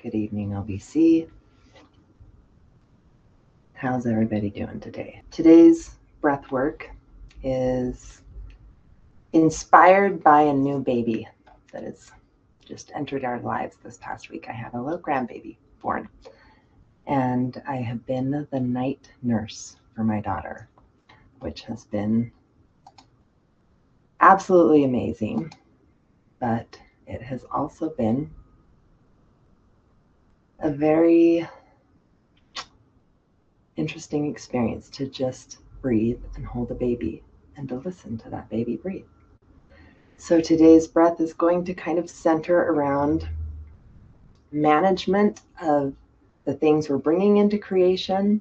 Good evening, LBC. How's everybody doing today? Today's breath work is inspired by a new baby that has just entered our lives this past week. I had a little grandbaby born, and I have been the night nurse for my daughter, which has been absolutely amazing, but it has also been a very interesting experience to just breathe and hold a baby and to listen to that baby breathe. So today's breath is going to kind of center around management of the things we're bringing into creation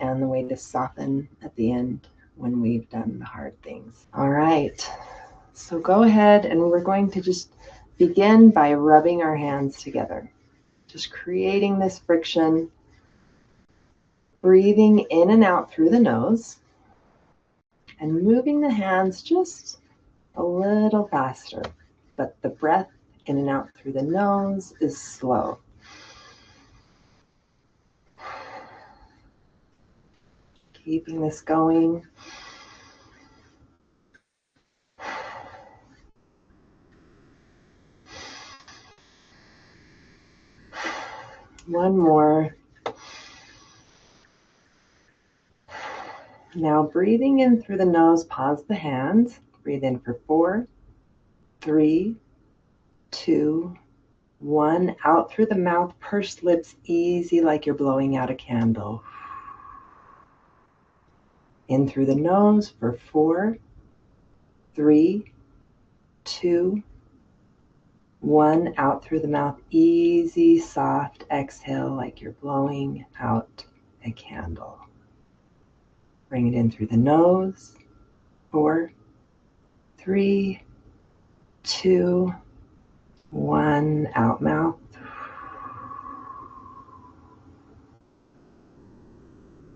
and the way to soften at the end when we've done the hard things. All right, so go ahead and we're going to just begin by rubbing our hands together, just creating this friction, breathing in and out through the nose and moving the hands just a little faster, but the breath in and out through the nose is slow. Keeping this going. One more. Now breathing in through the nose, pause the hands. Breathe in for 4, 3, 2, 1. Out through the mouth, pursed lips, easy like you're blowing out a candle. In through the nose for 4, 3, 2, 1. Out through the mouth, easy, soft exhale like you're blowing out a candle. Bring it in through the nose. 4, 3, 2, 1. Out mouth.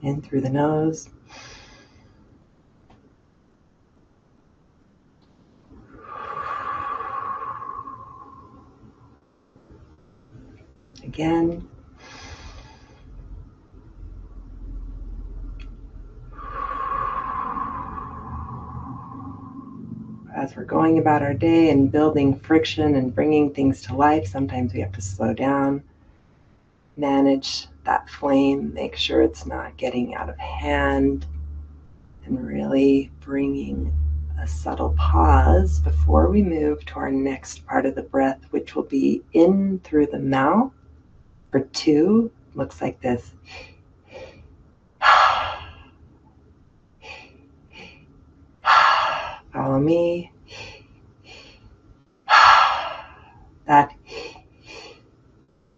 In through the nose. Again. As we're going about our day and building friction and bringing things to life, sometimes we have to slow down, manage that flame, make sure it's not getting out of hand, and really bringing a subtle pause before we move to our next part of the breath, which will be in through the mouth for 2. Looks like this. Follow me. That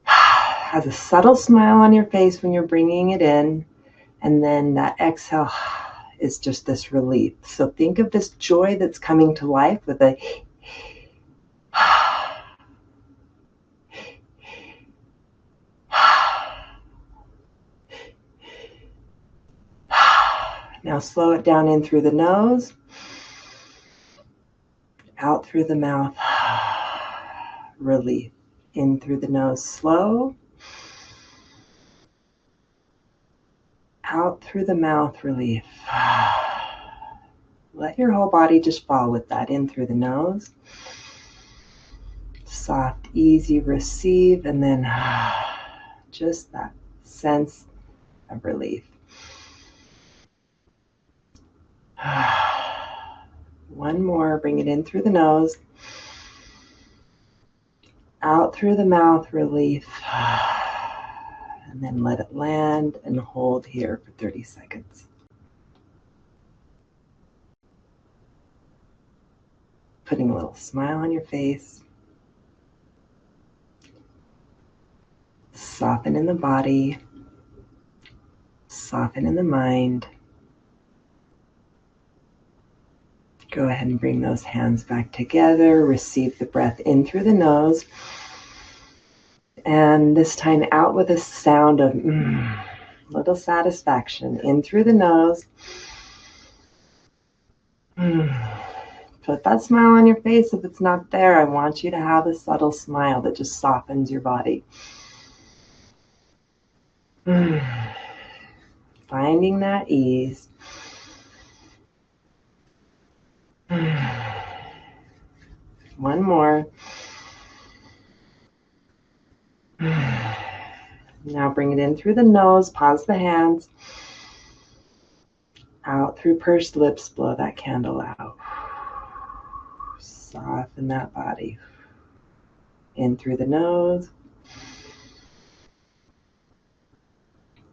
has a subtle smile on your face when you're bringing it in, and then that exhale is just this relief. So think of this joy that's coming to life with a now slow it down in through the nose, out through the mouth, relief. In through the nose, slow. Out through the mouth, relief. Let your whole body just fall with that. In through the nose. Soft, easy receive, and then just that sense of relief. One more, bring it in through the nose. Out through the mouth, relief. And then let it land and hold here for 30 seconds. Putting a little smile on your face. Soften in the body. Soften in the mind. Go ahead and bring those hands back together. Receive the breath in through the nose. And this time out with a sound of little satisfaction. In through the nose. Put that smile on your face. If it's not there, I want you to have a subtle smile that just softens your body. Finding that ease. One more. Now bring it in through the nose. Pause the hands. Out through pursed lips. Blow that candle out. Soften that body. In through the nose.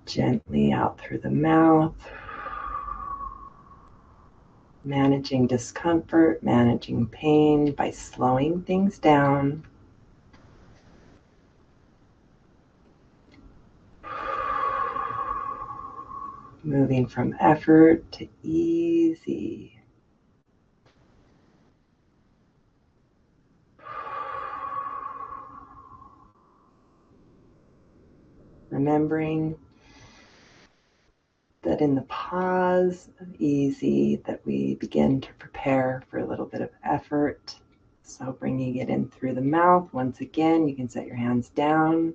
Gently out through the mouth. Managing discomfort, managing pain by slowing things down. Moving from effort to easy. Remembering that in the pause of easy that we begin to prepare for a little bit of effort. So bringing it in through the mouth. Once again, you can set your hands down.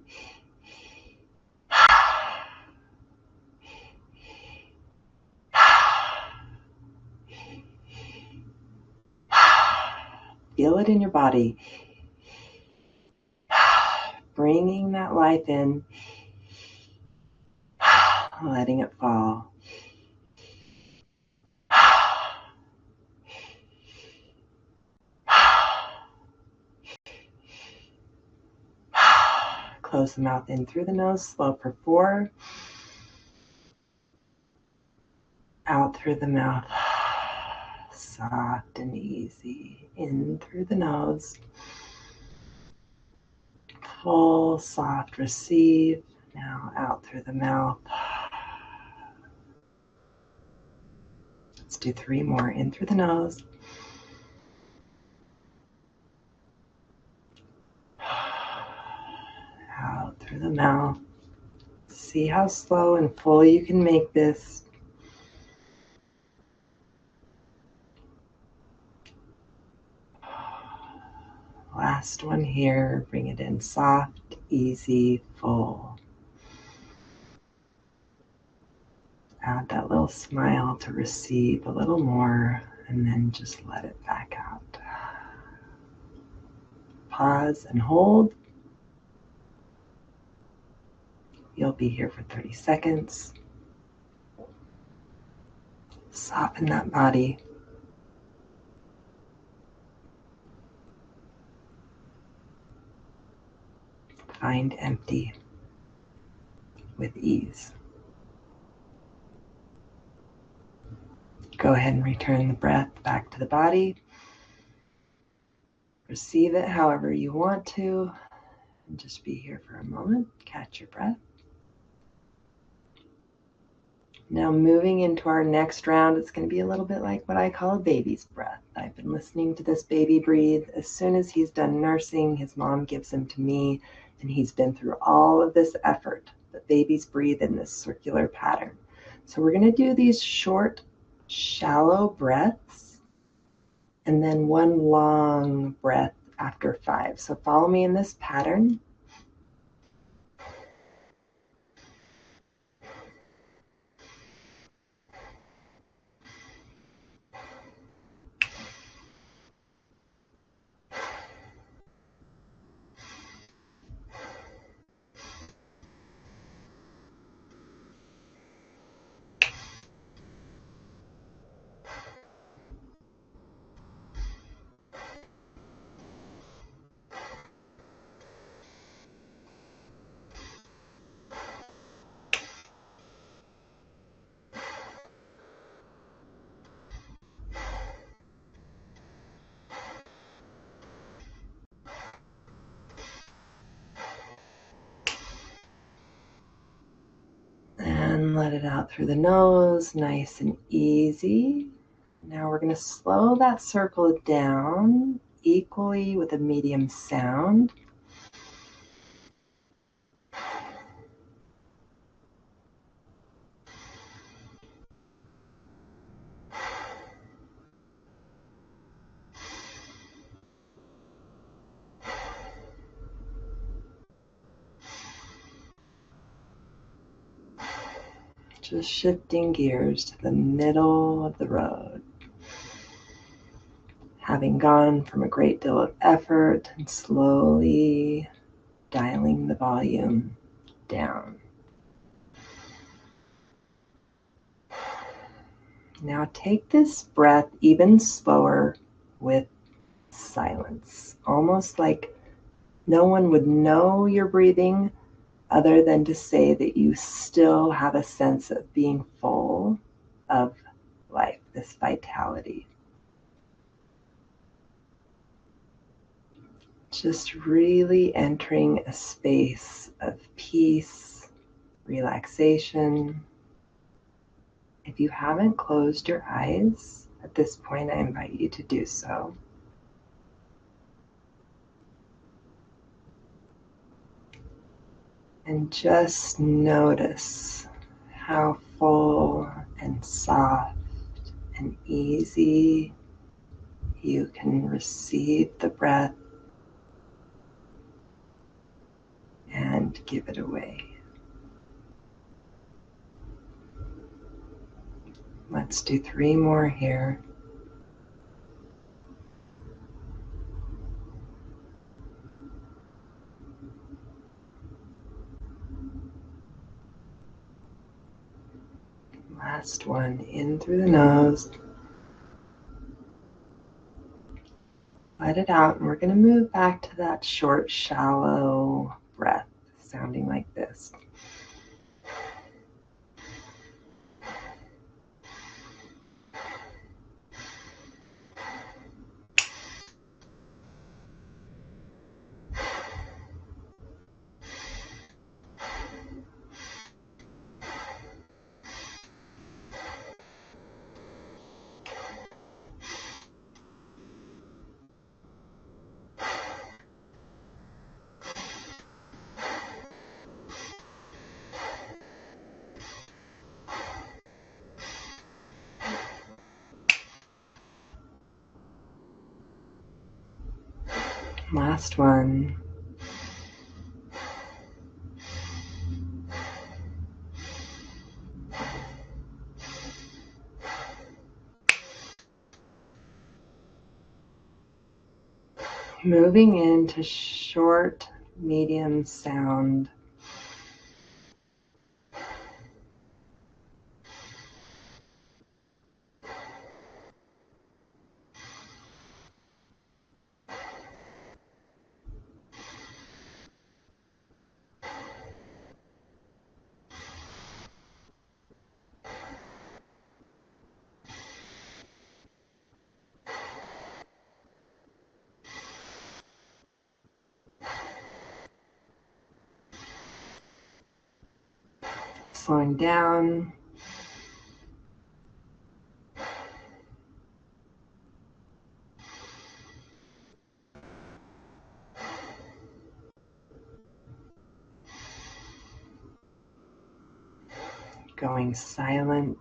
Feel it in your body. Bringing that life in. Letting it fall. Close the mouth in through the nose. Slow for 4. Out through the mouth. Soft and easy. In through the nose. Full, soft receive. Now out through the mouth. Let's do 3 more. In through the nose. Out through the mouth. See how slow and full you can make this. Last one here. Bring it in soft, easy, full. Add that little smile to receive a little more, and then just let it back out. Pause and hold. You'll be here for 30 seconds. Soften that body. Find empty with ease. Go ahead and return the breath back to the body. Receive it however you want to, and just be here for a moment. Catch your breath. Now moving into our next round, it's going to be a little bit like what I call a baby's breath. I've been listening to this baby breathe. As soon as he's done nursing, his mom gives him to me, and he's been through all of this effort. But babies breathe in this circular pattern. So we're going to do these short, shallow breaths, and then one long breath after 5. So follow me in this pattern. And let it out through the nose, nice and easy. Now we're going to slow that circle down equally with a medium sound. Just shifting gears to the middle of the road. Having gone from a great deal of effort and slowly dialing the volume down. Now take this breath even slower with silence, almost like no one would know you're breathing other than to say that you still have a sense of being full of life, this vitality. Just really entering a space of peace, relaxation. If you haven't closed your eyes at this point, I invite you to do so. And just notice how full and soft and easy you can receive the breath and give it away. Let's do 3 more here. Last one, in through the nose. Let it out, and we're going to move back to that short, shallow breath, sounding like this. Last one. Moving into short, medium sound. Slowing down. Going silent.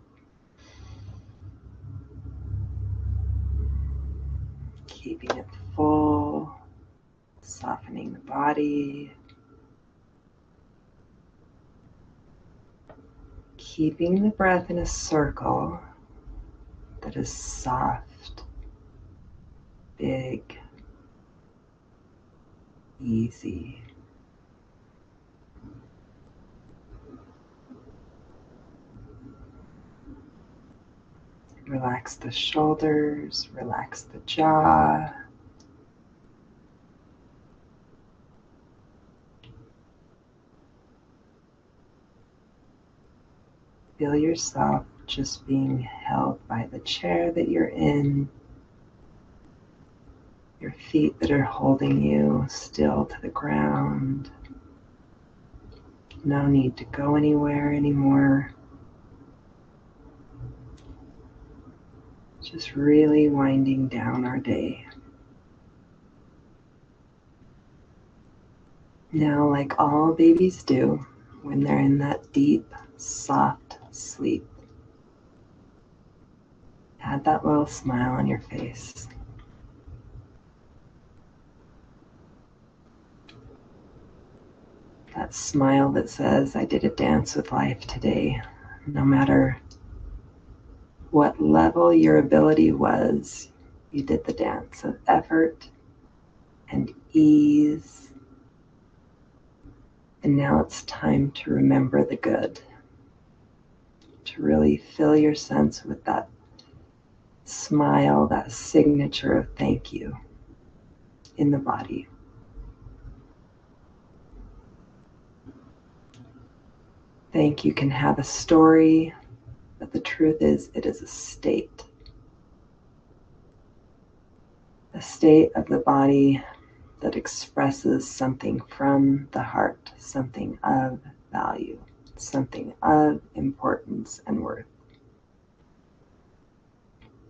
Keeping it full. Softening the body. Keeping the breath in a circle that is soft, big, easy. Relax the shoulders, relax the jaw. Feel yourself just being held by the chair that you're in, your feet that are holding you still to the ground. No need to go anywhere anymore. Just really winding down our day. Now, like all babies do, when they're in that deep, soft sleep, add that little smile on your face. That smile that says, I did a dance with life today. No matter what level your ability was, you did the dance of effort and ease. And now it's time to remember the good, to really fill your sense with that smile, that signature of thank you in the body. Thank you can have a story, but the truth is it is a state of the body that expresses something from the heart, something of value, something of importance and worth.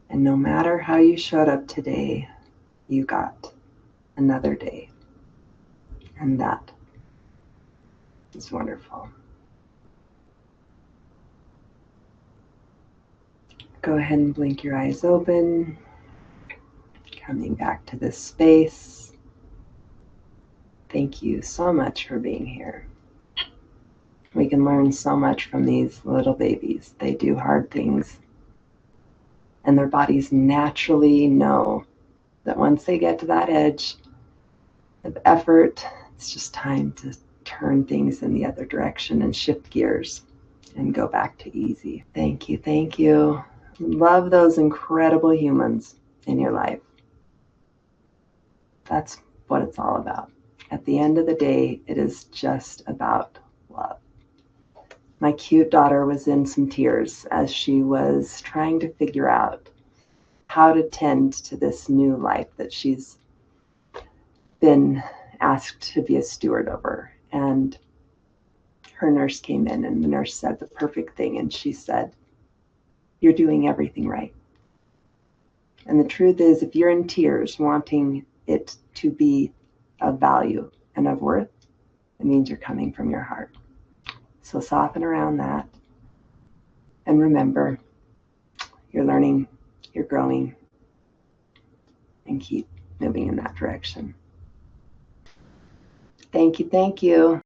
And no matter how you showed up today, you got another day. And that is wonderful. Go ahead and blink your eyes open, coming back to this space. Thank you so much for being here. We can learn so much from these little babies. They do hard things, and their bodies naturally know that once they get to that edge of effort, it's just time to turn things in the other direction and shift gears and go back to easy. Thank you, thank you. Love those incredible humans in your life. That's what it's all about. At the end of the day, it is just about love. My cute daughter was in some tears as she was trying to figure out how to tend to this new life that she's been asked to be a steward over. And her nurse came in, and the nurse said the perfect thing. And she said, "You're doing everything right." And the truth is, if you're in tears wanting it to be of value and of worth, it means you're coming from your heart. So soften around that. And remember, you're learning, you're growing, and keep moving in that direction. Thank you, thank you.